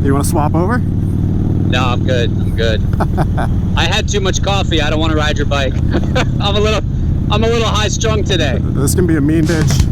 You want to swap over? No, I'm good. I'm good. I had too much coffee. I don't want to ride your bike. I'm a little high strung today. This can be a mean bitch.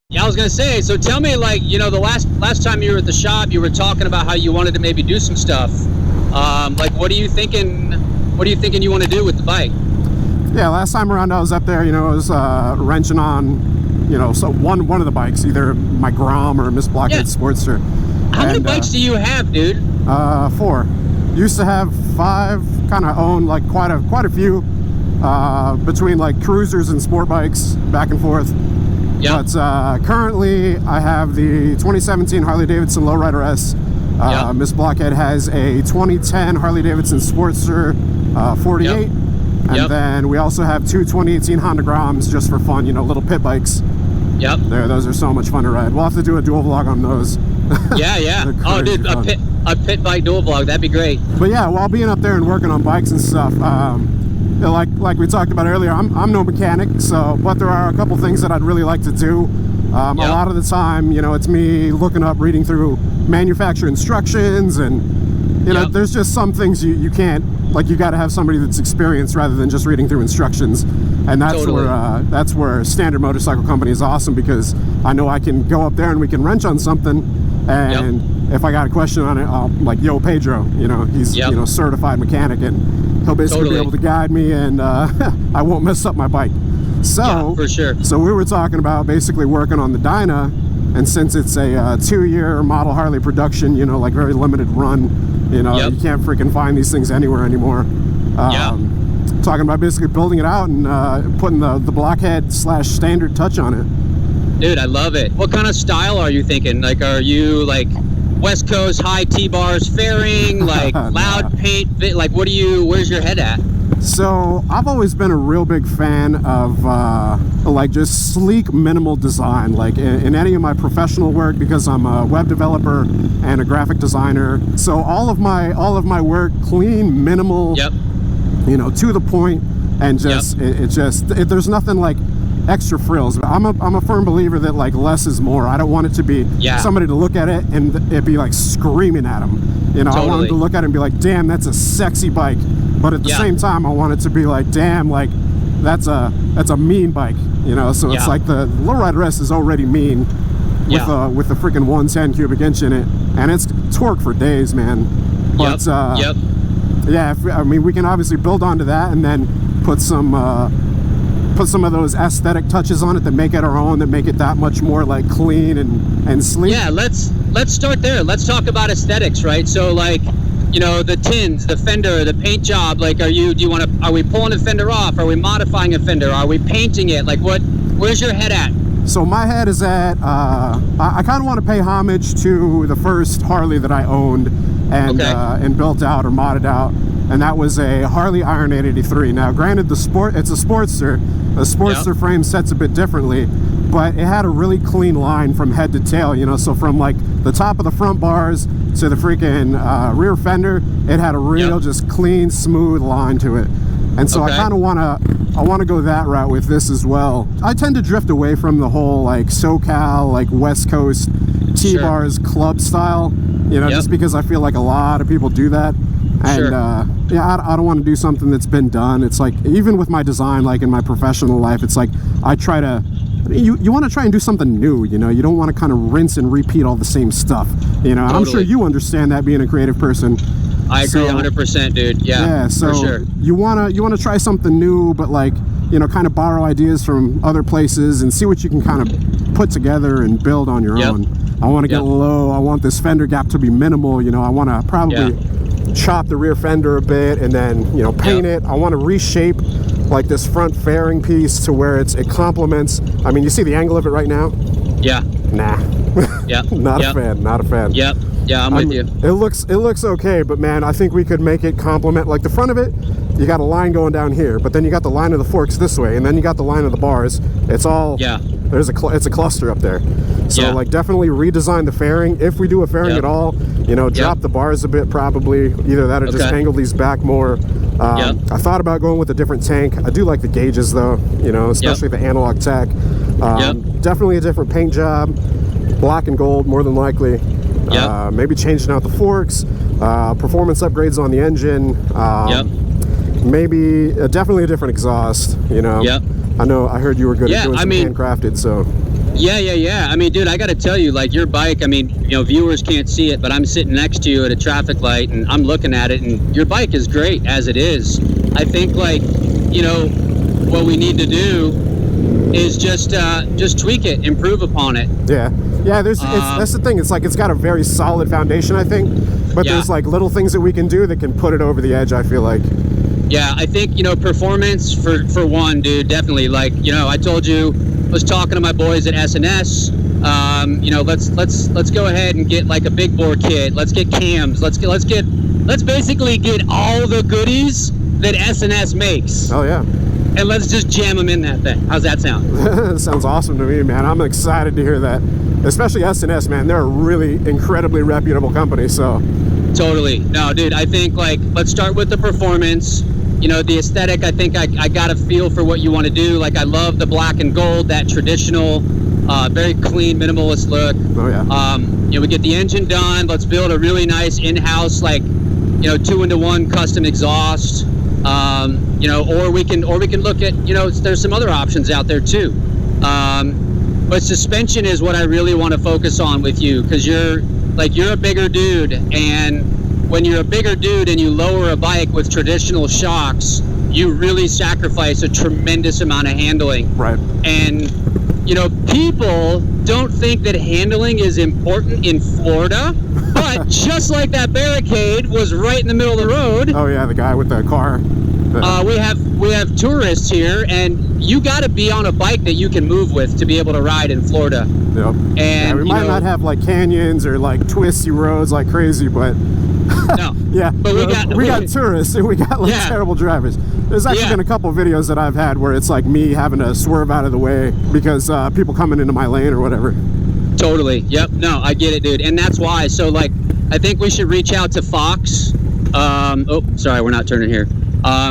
Yeah, I was gonna say. So tell me, like, you know, the last time you were at the shop, you were talking about how you wanted to maybe do some stuff. Like, what are you thinking? What are you thinking you want to do with the bike? Yeah, last time around I was up there, you know, I was wrenching on, you know, so one of the bikes, either my Grom or Miss Blockhead Sportster. How many bikes do you have, dude? 4. Used to have 5. Kind of owned like quite a few between like cruisers and sport bikes, back and forth. Yep. But currently I have the 2017 Harley Davidson Low Rider S. Miss Blockhead has a 2010 Harley Davidson Sportster 48. And then we also have 2 2018 Honda Groms just for fun, you know, little pit bikes. Yep. Those are so much fun to ride. We'll have to do a dual vlog on those. Yeah. Oh, dude, a pit bike dual vlog, that'd be great. But yeah, while being up there and working on bikes and stuff, like we talked about earlier, I'm no mechanic, but there are a couple things that I'd really like to do. A lot of the time, you know, it's me looking up, reading through manufacturer instructions, and you know, there's just some things you can't, like, you got to have somebody that's experienced rather than just reading through instructions. And that's where Standard Motorcycle Company is awesome, because I know I can go up there and we can wrench on something, and if I got a question on it, I'll, like, yo, Pedro, you know, he's you know, certified mechanic, and he'll basically be able to guide me, and I won't mess up my bike. So for sure. So we were talking about basically working on the Dyna, and since it's a 2-year model Harley production, you know, like very limited run, you know, you can't freaking find these things anywhere anymore. Talking about basically building it out and putting the Blockhead / standard touch on it. Dude, I love it. What kind of style are you thinking? Like, are you like West Coast high T-bars fairing, like loud paint? Like, where's your head at? So I've always been a real big fan of like just sleek, minimal design, like in any of my professional work, because I'm a web developer and a graphic designer. So all of my work, clean, minimal, you know, to the point, and just there's nothing like extra frills. I'm a firm believer that, like, less is more. I don't want it to be somebody to look at it and it be like screaming at them. You know, I want them to look at it and be like, damn, that's a sexy bike. But at the same time, I want it to be like, damn, like, that's a mean bike. You know, so it's like the Low Rider S is already mean with the freaking 110 cubic inch in it, and it's torque for days, man. But yeah, I mean, we can obviously build onto that and then put some of those aesthetic touches on it that make it our own, that make it that much more like clean and sleek. Yeah, let's start there. Let's talk about aesthetics, right? So, like, you know, the tins, the fender, the paint job. Like, are we pulling the fender off? Are we modifying a fender? Are we painting it? Like, where's your head at? So my head is at, I kind of want to pay homage to the first Harley that I owned and built out or modded out, and that was a Harley Iron 883. Now, granted, it's a Sportster. The Sportster frame sets a bit differently, but it had a really clean line from head to tail, you know, so from like the top of the front bars to the freaking rear fender, it had a real just clean, smooth line to it. And so I kind of want to go that route with this as well. I tend to drift away from the whole like SoCal, like West Coast T-bars club style, you know, just because I feel like a lot of people do that. And I don't want to do something that's been done. It's like, even with my design, like in my professional life, it's like I try to, you want to try and do something new, you know. You don't want to kind of rinse and repeat all the same stuff, you know. And I'm sure you understand that, being a creative person. I agree 100%, dude. Yeah, so for sure. you wanna try something new, but, like, you know, kind of borrow ideas from other places and see what you can kind of put together and build on your own. I want to get low. I want this fender gap to be minimal. You know, I want to probably chop the rear fender a bit and then, you know, paint it. I want to reshape like this front fairing piece to where it complements. I mean, you see the angle of it right now? Yeah. Nah. Yep. Not yep. a fan. Yep. Yeah, I'm with you. It looks okay, but man, I think we could make it complement, like the front of it, you got a line going down here, but then you got the line of the forks this way, and then you got the line of the bars. It's all, it's a cluster up there. So like definitely redesign the fairing, if we do a fairing at all, you know, drop the bars a bit probably, either that or just angle these back more. I thought about going with a different tank. I do like the gauges though, you know, especially the analog tech. Definitely a different paint job, black and gold more than likely. Maybe changing out the forks, performance upgrades on the engine, maybe definitely a different exhaust, you know. I heard you were good at doing some handcrafted, so I mean, dude, I gotta tell you, like, your bike, I mean, you know, viewers can't see it, but I'm sitting next to you at a traffic light and I'm looking at it, and your bike is great as it is. I think, like, you know, what we need to do is just tweak it, improve upon it. That's the thing. It's like it's got a very solid foundation, I think, but there's like little things that we can do that can put it over the edge, I feel like. Yeah, I think, you know, performance for one, dude, definitely. Like, you know, I told you, I was talking to my boys at S&S. You know, let's go ahead and get like a big bore kit. Let's get cams. Let's basically get all the goodies that S&S makes. Oh yeah. And let's just jam them in that thing. How's that sound? Sounds awesome to me, man. I'm excited to hear that. Especially S&S, man. They're a really incredibly reputable company, so. Totally. No, dude, I think, like, let's start with the performance. You know, the aesthetic, I think I got a feel for what you want to do. Like, I love the black and gold, that traditional, very clean, minimalist look. Oh, yeah. You know, we get the engine done. Let's build a really nice in-house, like, you know, 2-into-1 custom exhaust. You know, or we can look at, you know, there's some other options out there too. But suspension is what I really want to focus on with you, because you're a bigger dude, and when you're a bigger dude and you lower a bike with traditional shocks, you really sacrifice a tremendous amount of handling. Right. And, you know, people don't think that handling is important in Florida, but just like that barricade was right in the middle of the road. Oh yeah, the guy with the car. We have tourists here, and you got to be on a bike that you can move with to be able to ride in Florida. Yep. And we might not have like canyons or like twisty roads like crazy, but no. Yeah, but we got tourists and we got like terrible drivers. There's actually been a couple of videos that I've had where it's like me having to swerve out of the way because people coming into my lane or whatever. Totally. Yep. No, I get it, dude. And that's why. So, like, I think we should reach out to Fox. Oh, sorry, we're not turning here.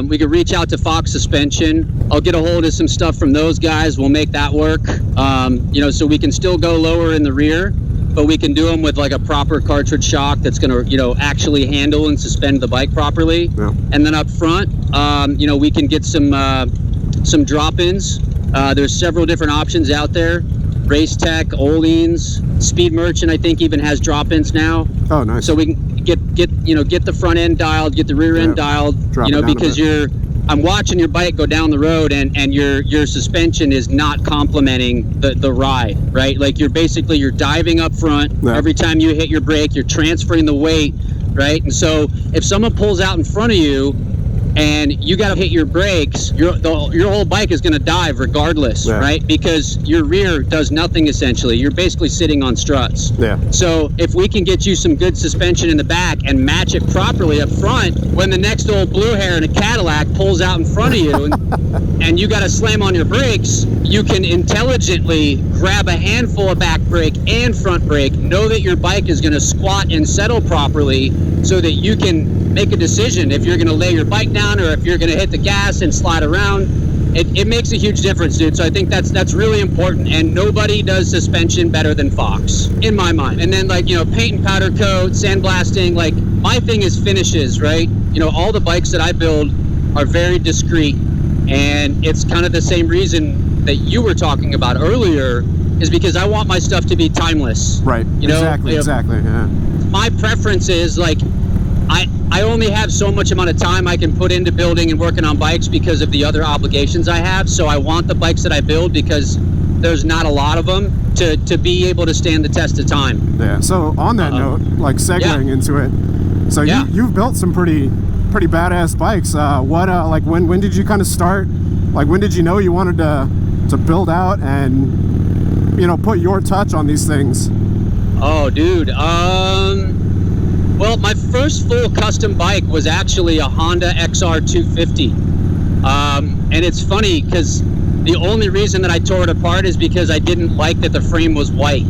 We could reach out to Fox Suspension. I'll get a hold of some stuff from those guys. We'll make that work. You know, so we can still go lower in the rear, but we can do them with like a proper cartridge shock that's going to, you know, actually handle and suspend the bike properly. Yeah. And then up front, you know, we can get some drop-ins. There's several different options out there. Race Tech, Oleans, Speed Merchant, I think even has drop-ins now. Oh, nice. So we can get the front end dialed, get the rear end dialed, you know, because I'm watching your bike go down the road and your suspension is not complementing the ride, right? Like you're diving up front. Yeah. Every time you hit your brake, you're transferring the weight, right? And so if someone pulls out in front of you and you got to hit your brakes, your whole bike is going to dive regardless, right? Because your rear does nothing essentially. You're basically sitting on struts. Yeah. So if we can get you some good suspension in the back and match it properly up front, when the next old blue hair in a Cadillac pulls out in front of you and you got to slam on your brakes, you can intelligently grab a handful of back brake and front brake, know that your bike is going to squat and settle properly so that you can make a decision if you're going to lay your bike down or if you're going to hit the gas and slide around. It makes a huge difference, dude. So I think that's really important, and nobody does suspension better than Fox, in my mind. And then, like, you know, paint and powder coat, sandblasting, like, my thing is finishes, right? You know, all the bikes that I build are very discreet, and it's kind of the same reason that you were talking about earlier, is because I want my stuff to be timeless. Right. You know? Exactly. Yeah. My preference is, like, I only have so much amount of time I can put into building and working on bikes because of the other obligations I have. So I want the bikes that I build, because there's not a lot them, to be able to stand the test of time. Yeah. So on that note, like segueing into it, so you've built some pretty badass bikes. Like when did you kind of start? Like when did you know you wanted to build out and, you know, put your touch on these things? Oh, dude. Well, my first full custom bike was actually a Honda XR 250. And it's funny because the only reason that I tore it apart is because I didn't like that the frame was white.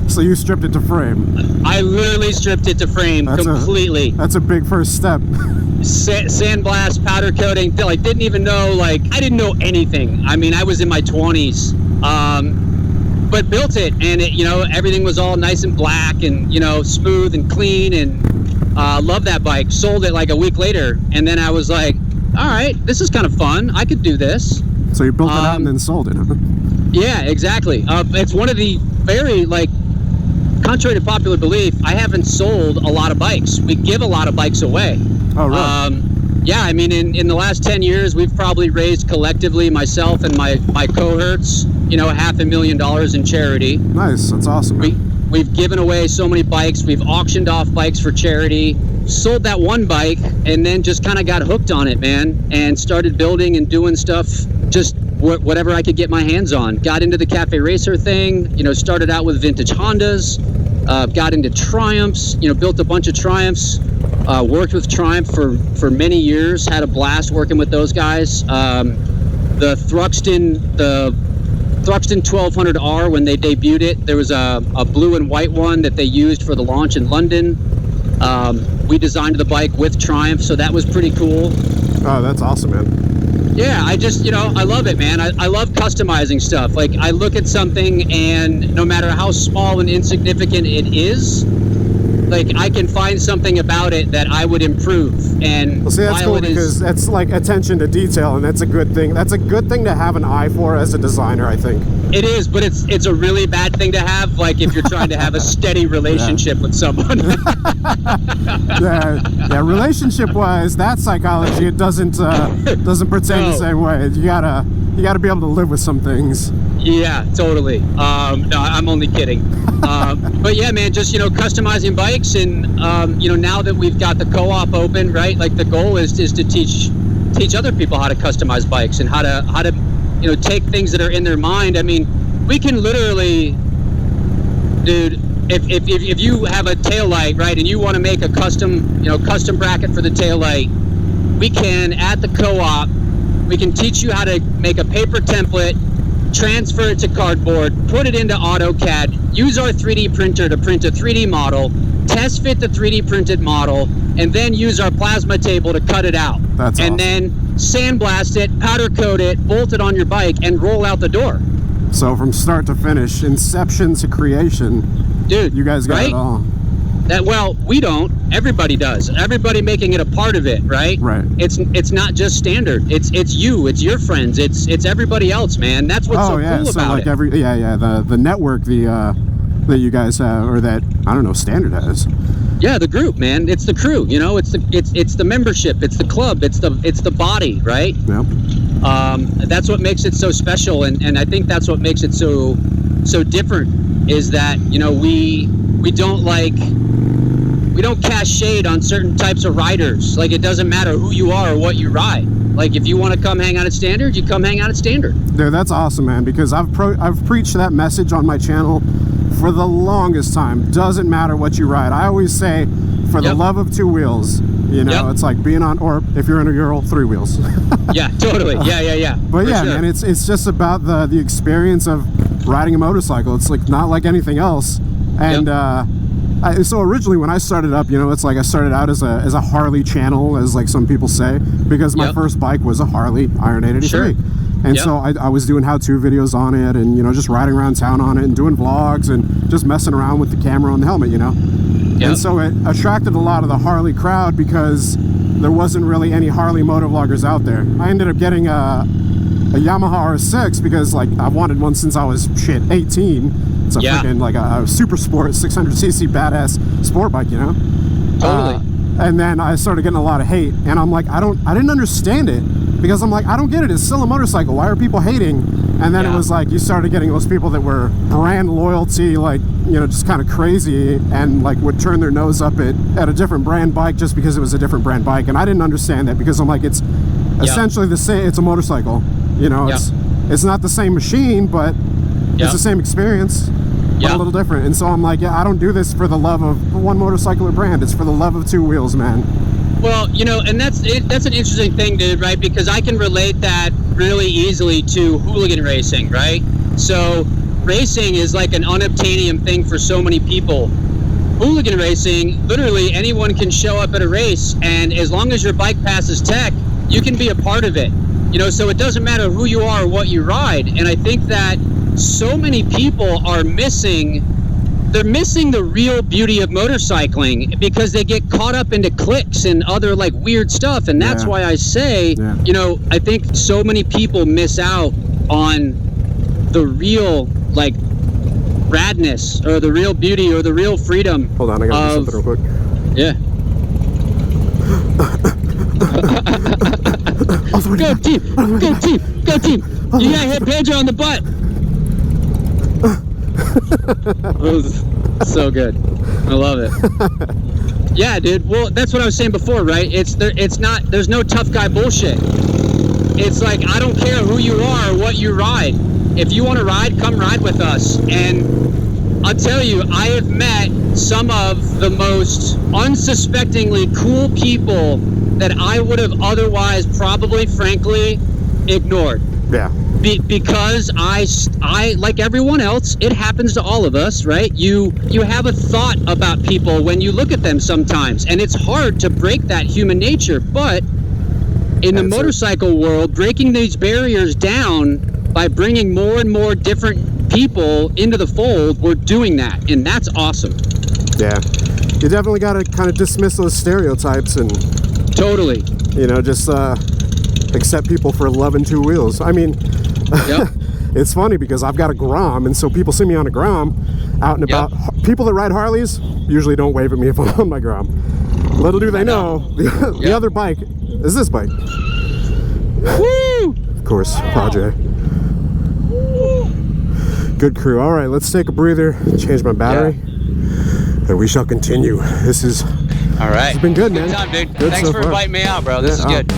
So you stripped it to frame. I literally stripped it to frame completely. That's a big first step. Sandblast, powder coating, like didn't even know, like I didn't know anything. I mean, I was in my 20s, but built it, and it, you know, everything was all nice and black and, you know, smooth and clean, and loved that bike. Sold it like a week later, and then I was like, all right, this is kind of fun. I could do this. So you built it out and then sold it, huh? Yeah, exactly. It's one of the very, like, contrary to popular belief, I haven't sold a lot of bikes. We give a lot of bikes away. Oh, really? Yeah, I mean, in the last 10 years, we've probably raised collectively, myself and my cohorts, you know, $500,000 in charity. Nice, that's awesome. We've given away so many bikes. We've auctioned off bikes for charity. Sold that one bike, and then just kind of got hooked on it, man, and started building and doing stuff, just whatever I could get my hands on. Got into the cafe racer thing, you know, started out with vintage Hondas, got into Triumphs, you know, built a bunch of Triumphs, worked with Triumph for many years, had a blast working with those guys. The Thruxton 1200R, when they debuted it, there was a blue and white one that they used for the launch in London. We designed the bike with Triumph, so that was pretty cool. Oh, that's awesome, man. Yeah, I just, you know, I love it, man. I love customizing stuff. Like, I look at something, and no matter how small and insignificant it is, like, I can find something about it that I would improve. And well, see, that's cool because that's like attention to detail, and that's a good thing. That's a good thing to have an eye for as a designer, I think. It is, but it's a really bad thing to have, like, if you're trying to have a steady relationship with someone. Yeah, relationship-wise, that psychology, it doesn't pertain the same way. You gotta be able to live with some things. Yeah, totally. No, I'm only kidding. But yeah, man, just, you know, customizing bikes, and you know, now that we've got the co-op open, right? Like, the goal is to teach other people how to customize bikes and how to you know, take things that are in their mind. I mean, we can literally, dude, if you have a tail light, right, and you want to make a custom bracket for the tail light, we can, at the co-op, we can teach you how to make a paper template, transfer it to cardboard, put it into AutoCAD, use our 3D printer to print a 3D model, test fit the 3D printed model, and then use our plasma table to cut it out. That's and awesome. Then sandblast it, powder coat it, bolt it on your bike, and roll out the door. So from start to finish, inception to creation, dude, you guys got right? it all. Well, we don't. Everybody does. Everybody making it a part of it, right? Right. It's not just standard. It's you. It's your friends. It's everybody else, man. That's what's so cool about it. The network that you guys have, or that, I don't know, Standard has. Yeah, the group, man. It's the crew. You know, it's the membership. It's the club. It's the body, right? Yep. That's what makes it so special, and I think that's what makes it so different. Is that, you know, we don't cast shade on certain types of riders. Like, it doesn't matter who you are or what you ride. Like, if you want to come hang out at Standard, you come hang out at Standard. Dude, that's awesome, man, because I've preached that message on my channel for the longest time. Doesn't matter what you ride. I always say, for the love of two wheels, you know, it's like being on, or if you're in a girl, 3 wheels. Yeah, totally. Yeah. But yeah, man, it's just about the experience of riding a motorcycle. It's like not like anything else. And so originally when I started up, you know, it's like I started out as a Harley channel, as like some people say, because my first bike was a Harley Iron 883. Sure. And so I was doing how-to videos on it, and, you know, just riding around town on it and doing vlogs and just messing around with the camera on the helmet, you know. And so it attracted a lot of the Harley crowd because there wasn't really any Harley motovloggers out there. I ended up getting a Yamaha R6 because, like, I've wanted one since I was 18. It's a freaking, like, a super sport 600cc badass sport bike, you know. Totally. And then I started getting a lot of hate, and I'm like, I didn't understand it, because I'm like, I don't get it. It's still a motorcycle. Why are people hating? And then it was like, you started getting those people that were brand loyalty, like, you know, just kind of crazy, and like would turn their nose up at a different brand bike just because it was a different brand bike. And I didn't understand that, because I'm like, it's essentially the same. It's a motorcycle, you know. It's not the same machine, but it's the same experience. but a little different. And so I'm like, yeah, I don't do this for the love of one motorcycle or brand. It's for the love of two wheels, man. Well, you know, and that's an interesting thing, dude, right? Because I can relate that really easily to hooligan racing, right? So racing is like an unobtainium thing for so many people. Hooligan racing, literally anyone can show up at a race, and as long as your bike passes tech, you can be a part of it. You know, so it doesn't matter who you are or what you ride. And I think that so many people are missing the real beauty of motorcycling because they get caught up into cliques and other like weird stuff. And that's why I say, you know, I think so many people miss out on the real like radness or the real beauty or the real freedom. Hold on, I gotta do something real quick. Yeah. Go team! Go team! Go team! You gotta hit Pedro on the butt! It was so good. I love it. Yeah, dude. Well, that's what I was saying before, right? There's no tough guy bullshit. It's like, I don't care who you are or what you ride. If you want to ride, come ride with us. And I'll tell you, I have met some of the most unsuspectingly cool people that I would have otherwise probably, frankly, ignored. Yeah. Because I like everyone else, it happens to all of us, right? You have a thought about people when you look at them sometimes, and it's hard to break that human nature. But in the motorcycle world, breaking these barriers down by bringing more and more different people into the fold, we're doing that, and that's awesome. Yeah. You definitely got to kind of dismiss those stereotypes and totally, you know, just accept people for loving two wheels. I mean, yep. It's funny because I've got a Grom, and so people see me on a Grom out and about. People that ride Harleys usually don't wave at me if I'm on my Grom. Little do they know, the other bike is this bike. Woo! Of course, Project. Good crew. All right, let's take a breather, change my battery, and we shall continue. This is all right. This has been good, man. Good time, dude. Good Thanks so for far. inviting me out, bro. This is good.